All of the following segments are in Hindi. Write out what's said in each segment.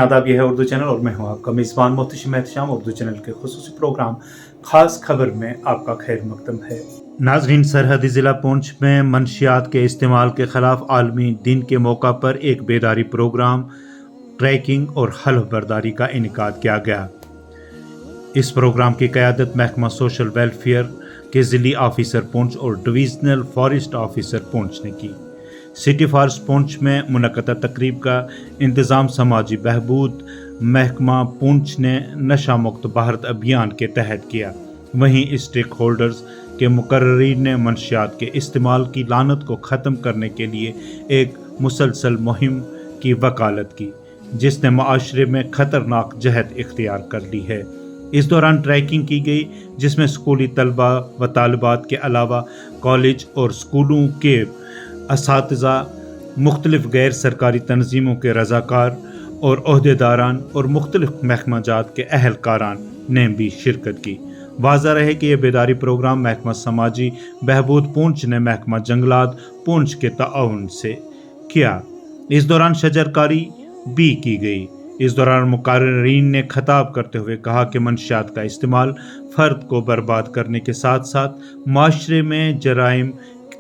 आदाब, यह है उर्दू चैनल और मैं हूं आपका मेज़बान मोहतशिम एहतशाम। उर्दू चैनल के खुसूसी प्रोग्राम खास खबर में आपका खैर मकदम है। नाजरीन, सरहदी ज़िला पुंछ में मनशियात के इस्तेमाल के ख़िलाफ़ आलमी दिन के मौका पर एक बेदारी प्रोग्राम ट्रैकिंग और हल्फ बर्दारी का इनेकाद किया गया। इस प्रोग्राम की क़यादत महकमा सोशल वेलफेयर के ज़िली ऑफिसर पुंछ और डिवीज़नल फॉरेस्ट ऑफिसर पुंछ ने की। सिटी फॉरेस्ट पुंछ में मुनक़दा तकरीब का इंतज़ाम समाजी बहबूद महकमा पुंछ ने नशा मुक्त भारत अभियान के तहत किया। वहीं स्टेक होल्डर्स के मुकर्रीन ने मनशियात के इस्तेमाल की लानत को ख़त्म करने के लिए एक मुसलसल मुहिम की वकालत की, जिसने माशरे में ख़तरनाक जहद इख्तियार कर ली है। इस दौरान ट्रैकिंग की गई, जिसमें स्कूली तलबा व तालिबात के अलावा कॉलेज और स्कूलों के असातिज़ा, मुख्तलिफ गैर सरकारी तंजीमों के रज़ाकार और ओहदेदारान और मुख्तलिफ महकमाजात के अहलकारान ने भी शिरकत की। वाज़ा रहे कि यह बेदारी प्रोग्राम महकमा समाजी बहबूद पुंछ ने महकमा जंगलात पुंछ के ताउन से किया। इस दौरान शजरकारी भी की गई। इस दौरान मुकर्रीन ने खिताब करते हुए कहा कि मनशियात का इस्तेमाल फ़र्द को बर्बाद करने के साथ साथ माशरे में जराइम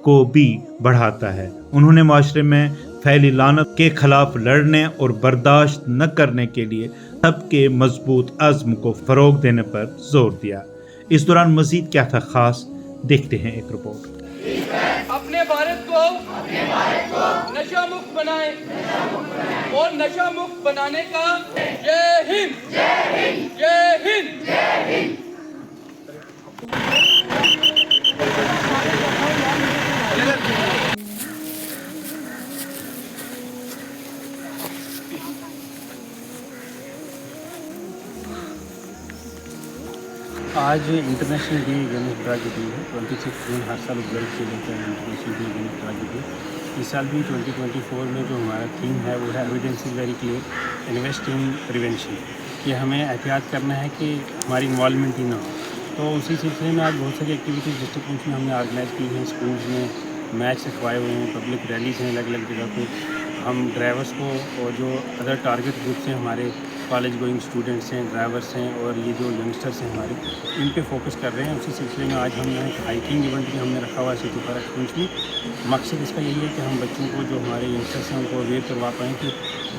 को भी बढ़ाता है। उन्होंने माशरे में फैली लानत के खिलाफ लड़ने और बर्दाश्त न करने के लिए सबके मजबूत अज़्म को फ़रोग देने पर जोर दिया। इस दौरान मज़ीद क्या था खास, देखते हैं एक रिपोर्ट। अपने भारत को नशा मुक्त बनाएं और नशा मुक्त बनाने का जय हिंद, जय हिंद, जय हिंद, जय हिंद। आज international day against drug day है। 26 जून हर साल ऑब्जर्व किया जाता है international day against drug day. इस साल भी 2024 में जो हमारा थीम है वो है evidence is very clear, invest in prevention. कि हमें एहतियात करना है कि हमारी इन्वॉल्वमेंट ही ना हो। तो उसी सिलसिले में आज बहुत सारी एक्टिविटीज़ डिस्ट्रिक्ट पुंछ में हमने ऑर्गेनाइज़ की हैं। स्कूल्स में मैच रखवाए हुए हैं, पब्लिक रैलीज हैं अलग अलग जगह पे। हम ड्राइवर्स को और जो अदर टारगेट ग्रुप्स हैं, हमारे कॉलेज गोइंग स्टूडेंट्स हैं, ड्राइवर्स हैं और ये जो यंगस्टर्स हैं हमारे, इन पे फोकस कर रहे हैं। उसी सिलसिले में आज हम यहाँ एक हाइकिंग इवेंट भी हमने रखा हुआ है सिटी फॉरेस्ट पुंछ में। मकसद इसका यही है कि हम बच्चों को, जो हमारे यंगस्टर्स हैं, उनको अवेयर करवा पाएँ कि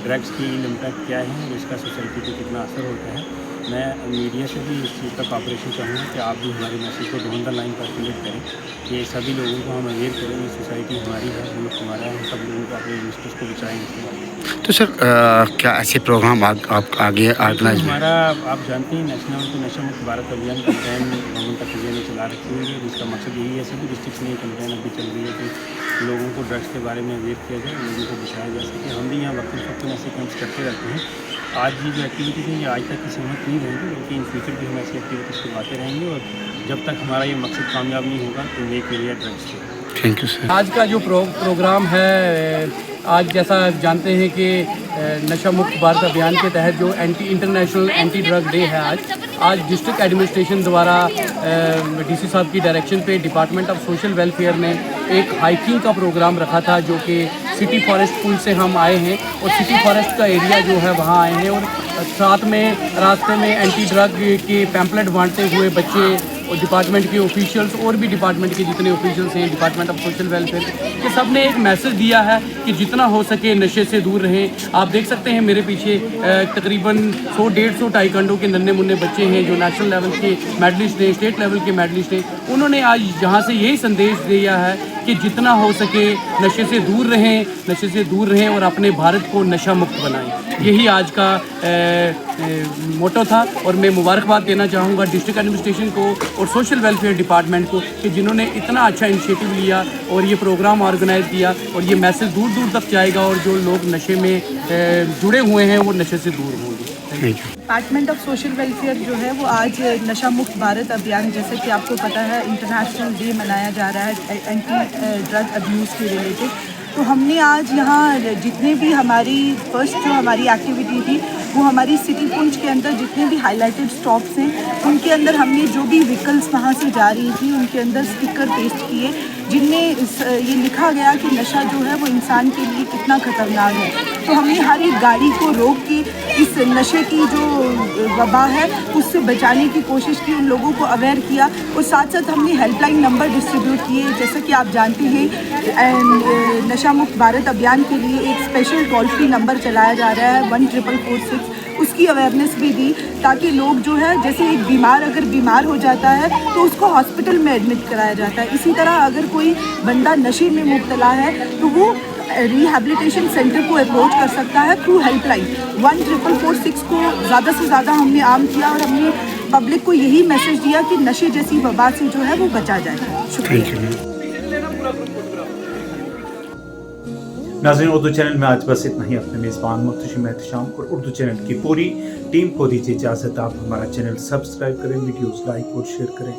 ड्रग्स की इम्पैक्ट क्या है और इसका सोसाइटी पर कितना असर होता है। मैं मीडिया से भी इस चीज़ का कॉपरेशन चाहूँगा कि आप भी हमारे मैसेज को डाउन द लाइन सर्कुलेट करें कि सभी लोगों को हम अवेयर करें। ये सोसाइटी हमारी है, मुल्क हमारा है, हम सब लोगों को अपने यंगस्टर्स को बचाएँ। तो सर क्या ऐसे प्रोग्राम आप आगे ऑर्गेनाइज? हमारा आप जानते हैं नेशनल तो नशा मुक्त भारत अभियान कैंपेन गवर्नमेंट ऑफ इंडिया ने चला रखी हुई है, जिसका मकसद यही है। सभी डिस्ट्रिक्ट में ये कैंपेन अभी चल रही है कि लोगों को ड्रग्स के बारे में अवेयर किया जाए, लोगों को बचाया जा सके। हम भी यहाँ वक्त में ऐसे कैंप्स करते रहते हैं। आज ये जो एक्टिविटीज़ हैं ये आज तक की सीमित नहीं रहेंगी, बल्कि इन फ्यूचर भी हम ऐसी एक्टिविटीज़ करवाते रहेंगे और जब तक हमारा ये मकसद कामयाब नहीं होगा तो make area drugs free. Thank you sir. आज का जो प्रोग्राम है, आज जैसा आप जानते हैं कि नशा मुक्त भारत अभियान के तहत जो इंटरनेशनल एंटी ड्रग डे है आज डिस्ट्रिक्ट एडमिनिस्ट्रेशन द्वारा डीसी साहब की डायरेक्शन पे डिपार्टमेंट ऑफ सोशल वेलफेयर ने एक हाइकिंग का प्रोग्राम रखा था, जो कि सिटी फॉरेस्ट पुंछ से हम आए हैं और सिटी फॉरेस्ट का एरिया जो है वहाँ आए हैं और साथ में रास्ते में एंटी ड्रग के पैम्पलेट बांटते हुए बच्चे और डिपार्टमेंट के ऑफिशियल्स और भी डिपार्टमेंट के जितने ऑफिशियल्स हैं, डिपार्टमेंट ऑफ सोशल वेलफेयर के, सब ने एक मैसेज दिया है कि जितना हो सके नशे से दूर रहें। आप देख सकते हैं मेरे पीछे तकरीबन 100-150 टाइकंडो के नन्हे मुन्ने बच्चे हैं जो नेशनल लेवल के मेडलिस्ट हैं, स्टेट लेवल के मेडलिस्ट हैं। उन्होंने आज यहाँ से यही संदेश दिया है कि जितना हो सके नशे से दूर रहें और अपने भारत को नशा मुक्त बनाएं। यही आज का मोटो था और मैं मुबारकबाद देना चाहूँगा डिस्ट्रिक्ट एडमिनिस्ट्रेशन को और सोशल वेलफेयर डिपार्टमेंट को कि जिन्होंने इतना अच्छा इनिशिएटिव लिया और ये प्रोग्राम ऑर्गेनाइज़ किया और ये मैसेज दूर दूर तक जाएगा और जो लोग नशे में जुड़े हुए हैं वो नशे से दूर होंगे। डिपार्टमेंट ऑफ सोशल वेलफेयर जो है वो आज नशा मुक्त भारत अभियान, जैसे कि आपको पता है इंटरनेशनल डे मनाया जा रहा है एंटी ड्रग अब्यूज़ के रिलेटेड। तो हमने आज यहाँ जितने भी हमारी एक्टिविटी थी वो हमारी सिटी पुंछ के अंदर जितने भी हाईलाइटेड स्टॉप्स हैं उनके अंदर हमने जो भी व्हीकल्स वहाँ से जा रही थी उनके अंदर स्टिकर पेस्ट किए, जिनमें ये लिखा गया कि नशा जो है वो इंसान के लिए कितना खतरनाक है। तो हमने हर एक गाड़ी को रोक के इस नशे की जो वबा है उससे बचाने की कोशिश की, उन लोगों को अवेयर किया और साथ साथ हमने हेल्पलाइन नंबर डिस्ट्रीब्यूट किए। जैसा कि आप जानते हैं नशा मुक्त भारत अभियान के लिए एक स्पेशल टोल फ्री नंबर चलाया जा रहा है 14446, उसकी अवेयरनेस भी दी ताकि लोग जो है जैसे एक बीमार अगर बीमार हो जाता है तो उसको हॉस्पिटल में एडमिट कराया जाता है, इसी तरह अगर कोई बंदा नशे में मुब्तला है तो वो रिहैबिलिटेशन सेंटर को अप्रोच कर सकता है थ्रू हेल्पलाइन 14446 को ज़्यादा से ज़्यादा हमने आम किया और हमने पब्लिक को यही मैसेज दिया कि नशे जैसी वबा से जो है वो बचा जाए। शुक्रिया। नाज़रीन, उर्दू चैनल में आज बस इतना ही। अपने मेज़बान मुर्तशिम एहतशाम और उर्दू चैनल की पूरी टीम को दीजिए इजाज़त। आप हमारा चैनल सब्सक्राइब करें, वीडियोस लाइक और शेयर करें,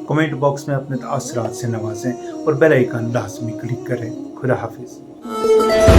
कमेंट बॉक्स में अपने तासरात से नवाजें और बेल आइकन लाजमी क्लिक करें। खुदा हाफिज़।